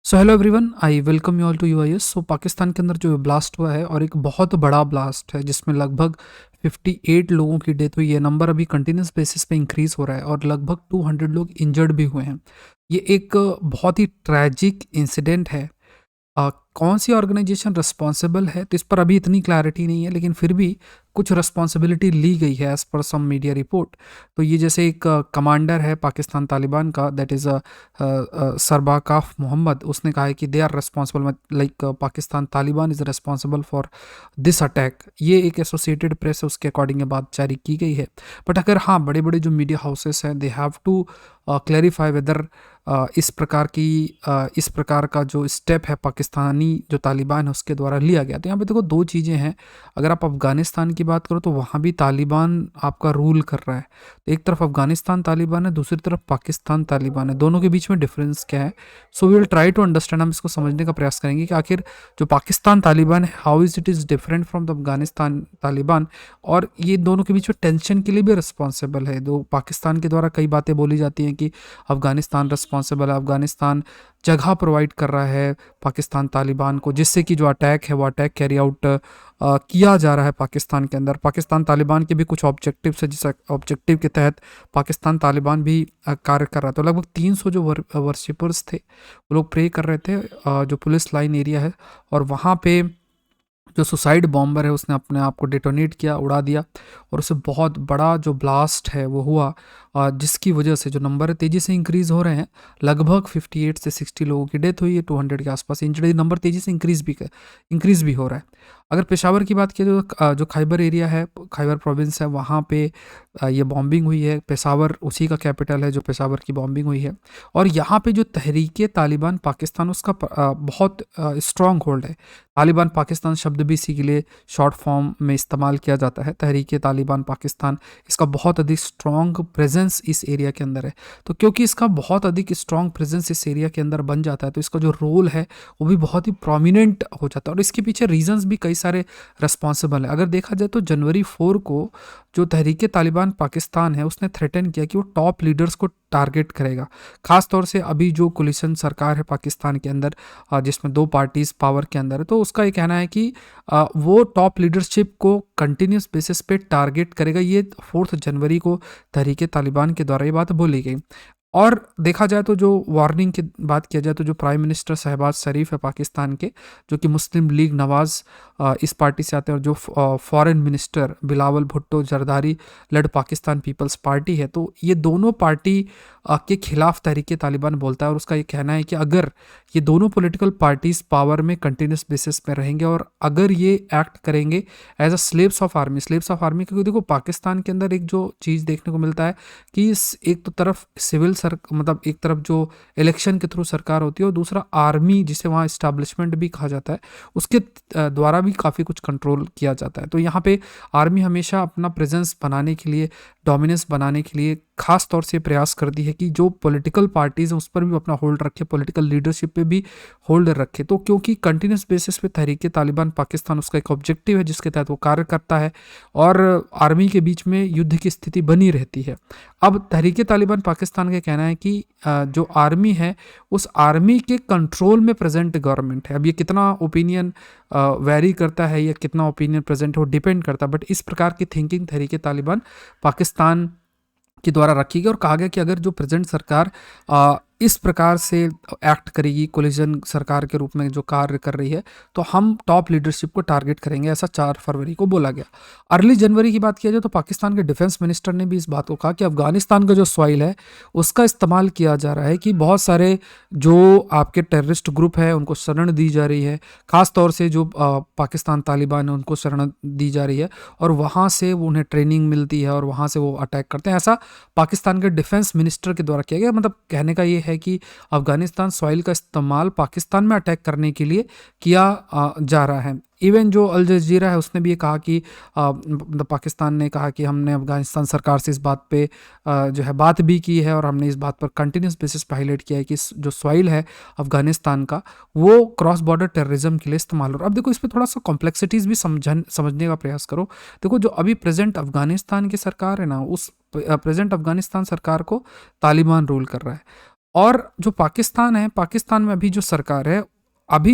So hello everyone, I welcome you all to UIS. So Pakistan के अंदर जो blast हुआ है और एक बहुत बड़ा ब्लास्ट है जिसमें लगभग 58 लोगों की डेथ हुई है। नंबर अभी कंटिन्यूस बेसिस पे इंक्रीज हो रहा है और लगभग 200 लोग इंजर्ड भी हुए हैं। ये एक बहुत ही ट्रैजिक इंसिडेंट है। कौन सी ऑर्गेनाइजेशन रिस्पॉन्सिबल है तो इस पर अभी इतनी क्लैरिटी नहीं है, लेकिन फिर भी कुछ रिस्पॉन्सिबिलिटी ली गई है एज पर सम मीडिया रिपोर्ट। तो ये जैसे एक कमांडर है पाकिस्तान तालिबान का, दैट इज़ सरबाकाफ मोहम्मद। उसने कहा है कि they are responsible, like Pakistan Taliban is responsible for this attack. ये एक एसोसिएटेड प्रेस है, उसके अकॉर्डिंग ये बात जारी की गई है। बट अगर हाँ, बड़े बड़े जो मीडिया हाउसेस हैं, they have to clarify whether इस प्रकार का जो स्टेप है पाकिस्तानी जो तालिबान है उसके द्वारा लिया गया। तो यहाँ पे देखो दो चीज़ें हैं। अगर आप अफ़गानिस्तान की बात करो तो वहाँ भी तालिबान आपका रूल कर रहा है। तो एक तरफ अफ़गानिस्तान तालिबान है, दूसरी तरफ पाकिस्तान तालिबान है। दोनों के बीच में डिफरेंस क्या है? So we will try to understand. हम इसको समझने का प्रयास करेंगे कि आखिर जो पाकिस्तान तालिबान है, how is it is different from the Afghanistan Taliban, और ये दोनों के बीच में टेंशन के लिए भी रिस्पॉन्सिबल है। दो पाकिस्तान के द्वारा कई बातें बोली जाती हैं कि अफ़गानिस्तान रिस्पॉन्सिबल है, अफ़गानिस्तान जगह प्रोवाइड कर रहा है पाकिस्तान तालिबान को, जिससे कि जो अटैक है वो अटैक कैरी आउट किया जा रहा है पाकिस्तान के अंदर। पाकिस्तान तालिबान के भी कुछ ऑब्जेक्टिव है, जिस ऑब्जेक्टिव के तहत पाकिस्तान तालिबान भी कार्य कर रहा था। तो लगभग 300 जो वर्शिपर्स थे वो लोग प्रे कर रहे थे, जो पुलिस लाइन एरिया है, और वहाँ पे जो सुसाइड बॉम्बर है उसने अपने आप को डेटोनेट किया, उड़ा दिया, और उससे बहुत बड़ा जो ब्लास्ट है वो हुआ, जिसकी वजह से जो नंबर है तेज़ी से इंक्रीज़ हो रहे हैं। लगभग 58 से 60 लोगों की डेथ हुई है, 200 के आसपास इंजर्ड नंबर तेज़ी से इंक्रीज़ भी हो रहा है। अगर पेशावर की बात की तो जो खैबर एरिया है, खैबर प्रोविंस है, वहाँ पे ये बॉम्बिंग हुई है। पेशावर उसी का कैपिटल है जो पेशावर की बॉम्बिंग हुई है। और यहाँ पे जो तहरीके तालिबान पाकिस्तान, उसका बहुत स्ट्रॉन्ग होल्ड है। तालिबान पाकिस्तान शब्द भी इसी के लिए शॉर्ट फॉर्म में इस्तेमाल किया जाता है, तहरीक तालिबान पाकिस्तान। इसका बहुत अधिक स्ट्रॉन्ग प्रेजेंस इस एरिया के अंदर है। तो क्योंकि इसका बहुत अधिक स्ट्रॉन्ग प्रेजेंस इस एरिया के अंदर बन जाता है, तो इसका जो रोल है वो भी बहुत ही प्रोमिनेंट हो जाता है। और इसके पीछे रीजंस भी कई सारे रिस्पॉन्सिबल है। अगर देखा जाए तो जनवरी 4 को जो तहरीक तालिबान पाकिस्तान है उसने थ्रेटन किया कि वो टॉप लीडर्स को टारगेट करेगा। खास तौर से अभी जो कोलिशन सरकार है पाकिस्तान के अंदर, जिसमें दो पार्टीज पावर के अंदर है, तो उसका ये कहना है कि वो टॉप लीडरशिप को कंटिन्यूस बेसिस पे टारगेट करेगा। ये 4 जनवरी को तहरीक तालिबान के द्वारा ये बात बोली गई। और देखा जाए तो जो वार्निंग की बात किया जाए तो जो प्राइम मिनिस्टर शहबाज शरीफ है पाकिस्तान के, जो कि मुस्लिम लीग नवाज़ इस पार्टी से आते हैं, और जो foreign minister Bilawal Bhutto Zardari led Pakistan Peoples Party है, तो ये दोनों पार्टी के खिलाफ तहरीक तालिबान बोलता है। और उसका ये कहना है कि अगर ये दोनों पॉलिटिकल पार्टीज पावर में कंटिन्यूस बेसिस पे रहेंगे और अगर ये एक्ट करेंगे as a slaves of army, क्योंकि देखो पाकिस्तान के अंदर एक जो चीज़ देखने को मिलता है कि एक तो तरफ सिविल मतलब एक तरफ जो इलेक्शन के थ्रू सरकार होती है, और दूसरा आर्मी, जिसे वहाँ इस्टेब्लिशमेंट भी कहा जाता है, उसके द्वारा भी काफ़ी कुछ कंट्रोल किया जाता है। तो यहाँ पे आर्मी हमेशा अपना प्रेजेंस बनाने के लिए, डोमिनेंस बनाने के लिए खास तौर से प्रयास करती है कि जो पॉलिटिकल पार्टीज हैं उस पर भी अपना होल्ड रखे, पॉलिटिकल लीडरशिप पे भी होल्ड रखे। तो क्योंकि कंटिन्यूस बेसिस पे तहरीक तालिबान पाकिस्तान उसका एक ऑब्जेक्टिव है जिसके तहत वो कार्य करता है, और आर्मी के बीच में युद्ध की स्थिति बनी रहती है। अब तहरीक तालिबान पाकिस्तान का कहना है कि जो आर्मी है उस आर्मी के कंट्रोल में प्रेजेंट गवर्नमेंट है। अब ये कितना ओपिनियन वेरी करता है या कितना ओपिनियन प्रेजेंट है वो डिपेंड करता है, बट इस प्रकार की थिंकिंग तहरीक तालिबान पाकिस्तान के द्वारा रखी गई। और कहा गया कि अगर जो प्रेजेंट सरकार इस प्रकार से एक्ट करेगी, कोलिजन सरकार के रूप में जो कार्य कर रही है, तो हम टॉप लीडरशिप को टारगेट करेंगे, ऐसा 4 फरवरी को बोला गया। अर्ली जनवरी की बात किया जाए तो पाकिस्तान के डिफेंस मिनिस्टर ने भी इस बात को कहा कि अफगानिस्तान का जो सॉइल है उसका इस्तेमाल किया जा रहा है, कि बहुत सारे जो आपके टेररिस्ट ग्रुप है उनको शरण दी जा रही है, खास तौर से जो पाकिस्तान तालिबान है उनको शरण दी जा रही है, और वहाँ से उन्हें ट्रेनिंग मिलती है और वहाँ से वो अटैक करते हैं। ऐसा पाकिस्तान के डिफेंस मिनिस्टर के द्वारा किया गया। मतलब कहने का ये है कि अफगानिस्तान सॉइल का इस्तेमाल पाकिस्तान में अटैक करने के लिए किया जा रहा है। इवन जो अल जजीरा है उसने भी ये कहा कि पाकिस्तान ने कहा कि हमने अफगानिस्तान सरकार से इस बात पे जो है बात भी की है, और हमने इस बात पर कंटिन्यूस बेसिस पे हाईलाइट किया है कि जो सॉइल है अफगानिस्तान का वो क्रॉस बॉर्डर टेररिज्म के लिए इस्तेमाल हो रहा है। अब देखो इस पर थोड़ा सा कॉम्प्लेक्सिटीज़ भी समझने का प्रयास करो। देखो जो अभी प्रेजेंट अफगानिस्तान की सरकार है ना, उस प्रेजेंट अफगानिस्तान सरकार को तालिबान रूल कर रहा है। और जो पाकिस्तान है, पाकिस्तान में अभी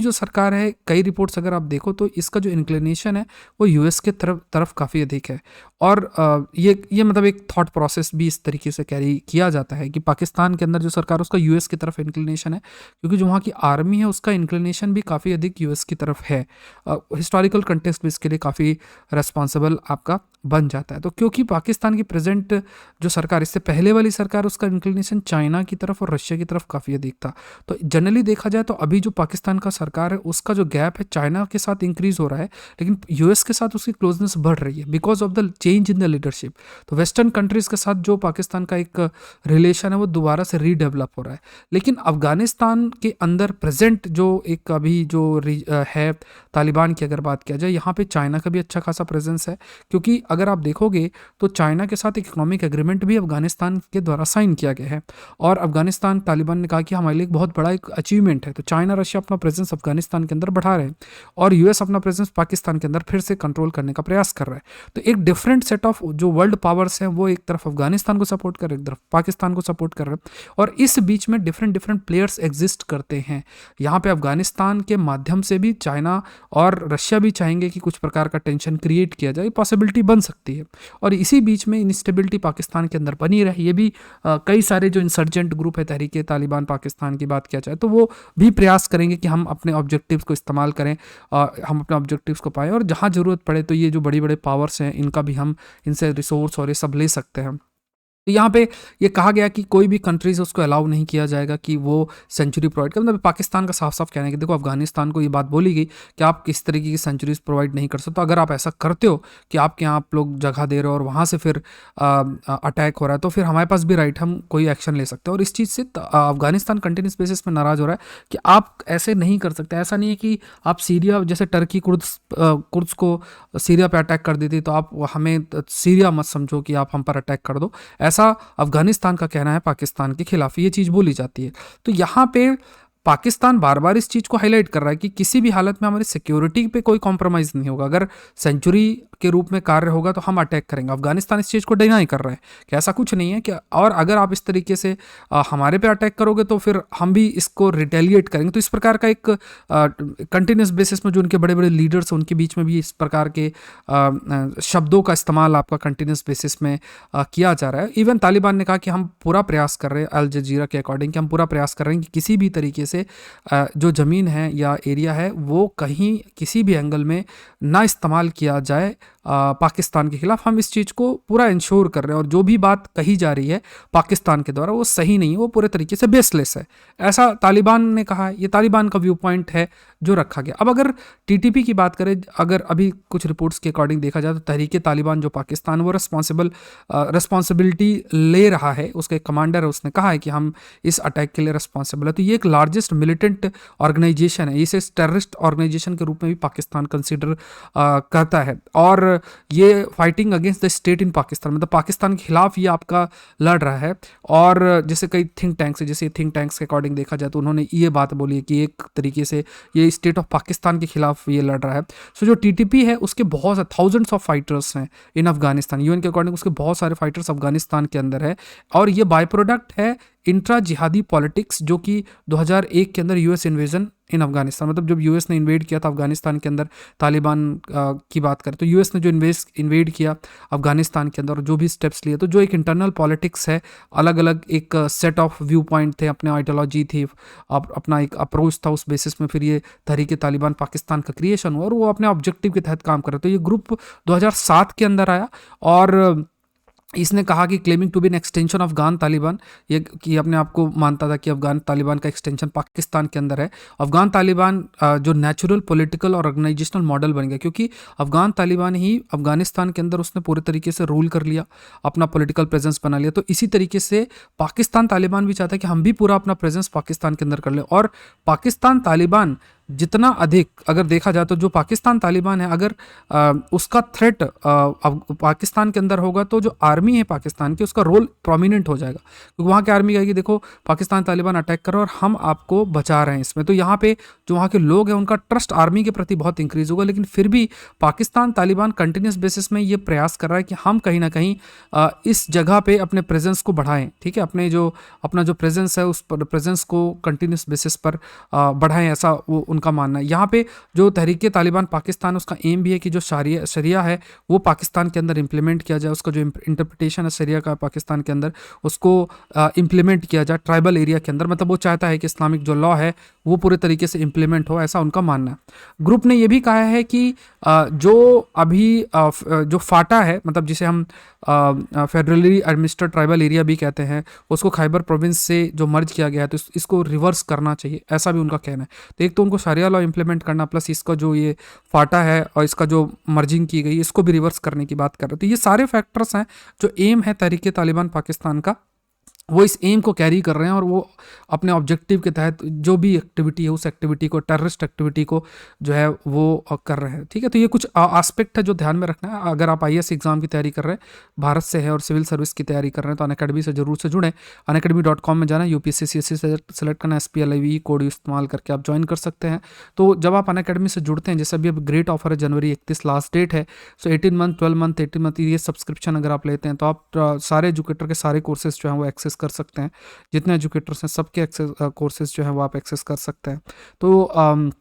जो सरकार है, कई रिपोर्ट्स अगर आप देखो तो इसका जो इंक्लिनेशन है वो यूएस के तरफ तरफ काफ़ी अधिक है। और ये मतलब एक थॉट प्रोसेस भी इस तरीके से कैरी किया जाता है कि पाकिस्तान के अंदर जो सरकार है उसका यूएस की तरफ इंक्लिनेशन है, क्योंकि जो वहाँ की आर्मी है उसका इंक्लिनेशन भी काफ़ी अधिक यूएस की तरफ है। हिस्टोरिकल कंटेक्स्ट भी इसके लिए काफ़ी रेस्पॉन्सिबल आपका बन जाता है। तो क्योंकि पाकिस्तान की प्रेजेंट जो सरकार, इससे पहले वाली सरकार, उसका इंक्लिनेशन चाइना की तरफ और रशिया की तरफ काफ़ी अधिक था। तो जनरली देखा जाए तो अभी जो पाकिस्तान का सरकार है उसका जो गैप है चाइना के साथ इंक्रीज हो रहा है, लेकिन यूएस के साथ उसकी क्लोजनेस बढ़ रही है because of the change in the leadership. तो वेस्टर्न कंट्रीज के साथ जो पाकिस्तान का एक रिलेशन है वो दोबारा से रीडेवलप हो रहा है। लेकिन अफगानिस्तान के अंदर प्रेजेंट जो एक अभी जो है तालिबान की अगर बात किया जाए, यहाँ पे चाइना का भी अच्छा खासा प्रेजेंस है, क्योंकि अगर आप देखोगे तो चाइना के साथ एक इकोनॉमिक एग्रीमेंट भी अफगानिस्तान के द्वारा साइन किया गया है। और अफगानिस्तान, तालिबान ने कहा कि हमारे लिए एक बहुत बड़ा एक अचीवमेंट है। तो चाइना रशिया अपना प्रेजेंस अफगानिस्तान के अंदर बढ़ा रहे हैं और यूएस अपना प्रेजेंस पाकिस्तान के अंदर फिर से कंट्रोल करने का प्रयास कर रहा है। तो एक डिफरेंट सेट ऑफ जो वर्ल्ड पावर्स हैं वो एक तरफ अफगानिस्तान को सपोर्ट कर रहे हैं, एक तरफ पाकिस्तान को सपोर्ट कर रहे हैं, और इस बीच में डिफरेंट डिफरेंट प्लेयर्स एग्जिस्ट करते हैं। यहाँ पे अफगानिस्तान के माध्यम से भी चाइना और रशिया भी चाहेंगे कि कुछ प्रकार का टेंशन क्रिएट किया जाए, पॉसिबिलिटी बन सकती है। और इसी बीच में इंस्टेबिलिटी पाकिस्तान के अंदर बनी रही। ये भी कई सारे जो इंसर्जेंट ग्रुप है तहरीके तालिबान पाकिस्तान की बात किया जाए तो वो भी प्रयास करेंगे कि हम अपने ऑब्जेक्टिव्स को इस्तेमाल करें, हम अपने ऑब्जेक्टिव्स को पाएं, और जहाँ ज़रूरत पड़े तो ये जो बड़ी बड़े पावर्स हैं इनका भी हम इनसे रिसोर्स और ये सब ले सकते हैं। तो यहाँ पे ये कहा गया कि कोई भी कंट्रीज उसको अलाउ नहीं किया जाएगा कि वो सेंचुरी प्रोवाइड करे। मतलब पाकिस्तान का साफ साफ कहना है कि देखो, अफगानिस्तान को ये बात बोली गई कि आप किस तरीके की सेंचुरीज प्रोवाइड नहीं कर सकते। तो अगर आप ऐसा करते हो कि आपके यहाँ आप लोग जगह दे रहे हो और वहाँ से फिर अटैक हो रहा है, तो फिर हमारे पास भी राइट, हम कोई एक्शन ले सकते हैं। और इस चीज़ से अफगानिस्तान कंटिन्यूस बेसिस में नाराज़ हो रहा है कि आप ऐसे नहीं कर सकते। ऐसा नहीं है कि आप सीरिया, जैसे टर्की कुर्द्स को सीरिया पे अटैक कर देती, तो आप हमें सीरिया मत समझो कि आप हम पर अटैक कर दो। ऐसा अफगानिस्तान का कहना है पाकिस्तान के खिलाफ, ये चीज़ बोली जाती है। तो यहाँ पे पाकिस्तान बार बार इस चीज़ को हाईलाइट कर रहा है कि किसी भी हालत में हमारी सिक्योरिटी पे कोई कॉम्प्रोमाइज़ नहीं होगा। अगर सेंचुरी के रूप में कार्य होगा तो हम अटैक करेंगे। अफगानिस्तान इस चीज़ को डिनाई कर रहा है कि ऐसा कुछ नहीं है कि, और अगर आप इस तरीके से हमारे पे अटैक करोगे तो फिर हम भी इसको रिटेलिएट करेंगे। तो इस प्रकार का एक कंटिन्यूस बेसिस में जो उनके बड़े बड़े लीडर्स हैं उनके बीच में भी इस प्रकार के शब्दों का इस्तेमाल आपका कंटिन्यूस बेसिस में किया जा रहा है। इवन तालिबान ने कहा कि हम पूरा प्रयास कर रहे हैं, अल जजीरा के अकॉर्डिंग, कि हम पूरा प्रयास कर रहे हैं कि किसी भी तरीके से जो ज़मीन है या एरिया है वो कहीं किसी भी एंगल में ना इस्तेमाल किया जाए पाकिस्तान के खिलाफ। हम इस चीज़ को पूरा इंश्योर कर रहे हैं, और जो भी बात कही जा रही है पाकिस्तान के द्वारा वो सही नहीं है, वो पूरे तरीके से बेसलेस है, ऐसा तालिबान ने कहा है। ये तालिबान का व्यू पॉइंट है जो रखा गया। अब अगर टीटीपी की बात करें, अगर अभी कुछ रिपोर्ट्स के अकॉर्डिंग देखा जाए तो तहरीके तालिबान जो पाकिस्तान, वो रिस्पॉन्सिबिलिटी ले रहा है। उसका एक कमांडर है, उसने कहा है कि हम इस अटैक के लिए रिस्पॉन्सिबल है। तो ये एक लार्जेस्ट मिलिटेंट ऑर्गेनाइजेशन है, इसे टेररिस्ट ऑर्गेनाइजेशन के रूप में भी पाकिस्तान कंसिडर करता है। और ये fighting against the state in Pakistan, मतलब पाकिस्तान के खिलाफ ये आपका लड़ रहा है। और जैसे कई थिंक टैंक्स है, जैसे थिंक टैंक्स के अकॉर्डिंग देखा जाए तो उन्होंने ये बात बोली है कि एक तरीके से ये स्टेट ऑफ पाकिस्तान के खिलाफ ये लड़ रहा है। सो जो टीटीपी है उसके बहुत से थाउजेंड्स ऑफ फाइटर्स हैं इन अफगानिस्तान। यूएन के अकॉर्डिंग उसके बहुत सारे फाइटर्स अफगानिस्तान के अंदर है, और ये बाय प्रोडक्ट है इंट्रा जिहादी पॉलिटिक्स, जो कि 2001 के अंदर यूएस इन्वेजन इन अफगानिस्तान, मतलब जब यूएस ने इन्वेड किया था अफगानिस्तान के अंदर, तालिबान की बात करें तो यूएस ने जो इन्वेड किया अफगानिस्तान के अंदर और जो भी स्टेप्स लिए, तो जो एक इंटरनल पॉलिटिक्स है, अलग अलग एक सेट ऑफ व्यू पॉइंट थे, अपने आइडियोलॉजी थी, अपना एक अप्रोच था, उस बेसिस में फिर ये तहरीके तालिबान पाकिस्तान का क्रिएशन हुआ और वो अपने ऑब्जेक्टिव के तहत काम कर रहे। तो ये ग्रुप 2007 के अंदर आया और इसने कहा कि claiming to be an extension of Afghan Taliban, ये कि अपने आप को मानता था कि अफगान तालिबान का एक्सटेंशन पाकिस्तान के अंदर है। अफगान तालिबान जो नेचुरल पॉलिटिकल और ऑर्गेनाइजेशनल मॉडल बन गया, क्योंकि अफगान तालिबान ही अफगानिस्तान के अंदर उसने पूरे तरीके से रूल कर लिया, अपना पॉलिटिकल प्रेजेंस बना लिया। तो इसी तरीके से पाकिस्तान तालिबान भी चाहता है कि हम भी पूरा अपना प्रेजेंस पाकिस्तान के अंदर कर लें। और पाकिस्तान तालिबान जितना अधिक अगर देखा जाए तो जो पाकिस्तान तालिबान है, अगर उसका थ्रेट अब पाकिस्तान के अंदर होगा तो जो आर्मी है पाकिस्तान की उसका रोल प्रोमिनेंट हो जाएगा, क्योंकि वहाँ की आर्मी कहेगी देखो पाकिस्तान तालिबान अटैक कर रहा है और हम आपको बचा रहे हैं इसमें। तो यहाँ पे जो वहाँ के लोग हैं उनका ट्रस्ट आर्मी के प्रति बहुत इंक्रीज होगा। लेकिन फिर भी पाकिस्तान तालिबान कंटिन्यूस बेसिस में ये प्रयास कर रहा है कि हम कहीं ना कहीं इस जगह पे अपने प्रेजेंस को बढ़ाएं, ठीक है, अपना जो प्रेजेंस है उस प्रेजेंस को कंटिन्यूस बेसिस पर बढ़ाएं, ऐसा वो उनका मानना है। यहाँ पे जो तहरीक तालिबान पाकिस्तान, उसका एम भी है कि जो शरिया है वो पाकिस्तान के अंदर इम्प्लीमेंट किया जाए, उसका जो इंटरप्रिटेशन है शरिया का पाकिस्तान के अंदर उसको इम्प्लीमेंट किया जाए ट्राइबल एरिया के अंदर। मतलब वो चाहता है कि इस्लामिक जो लॉ है वो पूरे तरीके से इम्प्लीमेंट हो, ऐसा उनका मानना है। ग्रुप ने ये भी कहा है कि जो अभी जो फाटा है, मतलब जिसे हम फेडरली एडमिनिस्ट्रेटेड ट्राइबल एरिया भी कहते हैं, उसको खैबर प्रोविंस से जो मर्ज किया गया है तो इसको रिवर्स करना चाहिए, ऐसा भी उनका कहना है। तो एक तो उनको शरिया लॉ इंप्लीमेंट करना, प्लस इसका जो ये फाटा है और इसका जो मर्जिंग की गई इसको भी रिवर्स करने की बात कर रहे थे। ये सारे फैक्टर्स हैं जो एम है तहरीक तालिबान पाकिस्तान का, वो इस एम को कैरी कर रहे हैं और वो अपने ऑब्जेक्टिव के तहत जो भी एक्टिविटी है उस एक्टिविटी को, टेररिस्ट एक्टिविटी को जो है वो कर रहे हैं। ठीक है, तो ये कुछ एस्पेक्ट है जो ध्यान में रखना है। अगर आप आईएएस एग्जाम की तैयारी कर रहे हैं, भारत से है और सिविल सर्विस की तैयारी कर रहे हैं, तो अनअकैडमी से जरूर से जुड़ें। अनअकैडमी.com में जाना, यूपीएससी सीएससी सेलेक्ट करना, SPLIVE कोड इस्तेमाल करके आप ज्वाइन कर सकते हैं। तो जब आप अनअकैडमी से जुड़ते हैं, जैसे अभी अब ग्रेट ऑफर है, जनवरी 31 लास्ट डेट है, सो 18 मंथ 12 मंथ 18 मंथ ये सब्सक्रिप्शन अगर आप लेते हैं तो आप सारे एजुकेटर के सारे कोर्सेज जो हैं वो एक्सेस कर सकते हैं। जितने एजुकेटर्स हैं सबके एक्सेस कोर्सेज जो हैं वो आप एक्सेस कर सकते हैं। तो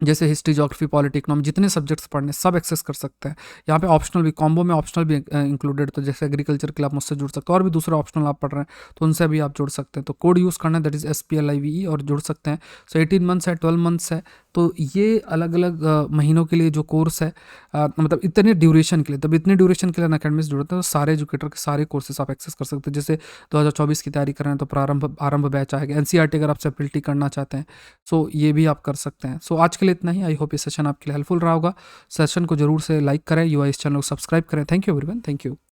जैसे हिस्ट्री, ज्योग्राफी, पॉलिटी, इकोनॉमी, जितने सब्जेक्ट्स पढ़ने सब एक्सेस कर सकते हैं। यहाँ पे ऑप्शनल भी, कॉम्बो में ऑप्शनल भी इंक्लूडेड, तो जैसे एग्रीकल्चर के लिए आप मुझसे जुड़ सकते हैं, और भी दूसरे ऑप्शनल आप पढ़ रहे हैं तो उनसे भी आप जुड़ सकते हैं। तो कोड यूज़ करना है, दैट इज़ SPLIVE, और जुड़ सकते हैं। सो 18 मंथ्स है, 12 मंथ्स है, तो ये अलग अलग महीनों के लिए जो कोर्स है, मतलब इतने ड्यूरेशन के लिए, तब इतने ड्यूरेशन के लिए अनअकैडमी से जुड़ते हैं तो सारे एजुकेटर के सारे कोर्सेज आप एक्सेस कर सकते हैं। जैसे 2024 की तैयारी कर रहे हैं तो आरंभ बैच आएगा। NCERT अगर आप सेपरेटली करना चाहते हैं सो ये भी आप कर सकते हैं। सो आज के लिए इतना ही। आई होप ये सेशन आपके लिए हेल्पफुल रहा होगा। सेशन को जरूर से लाइक करें, UI इस चैनल को सब्सक्राइब करें। Thank you everyone, thank you.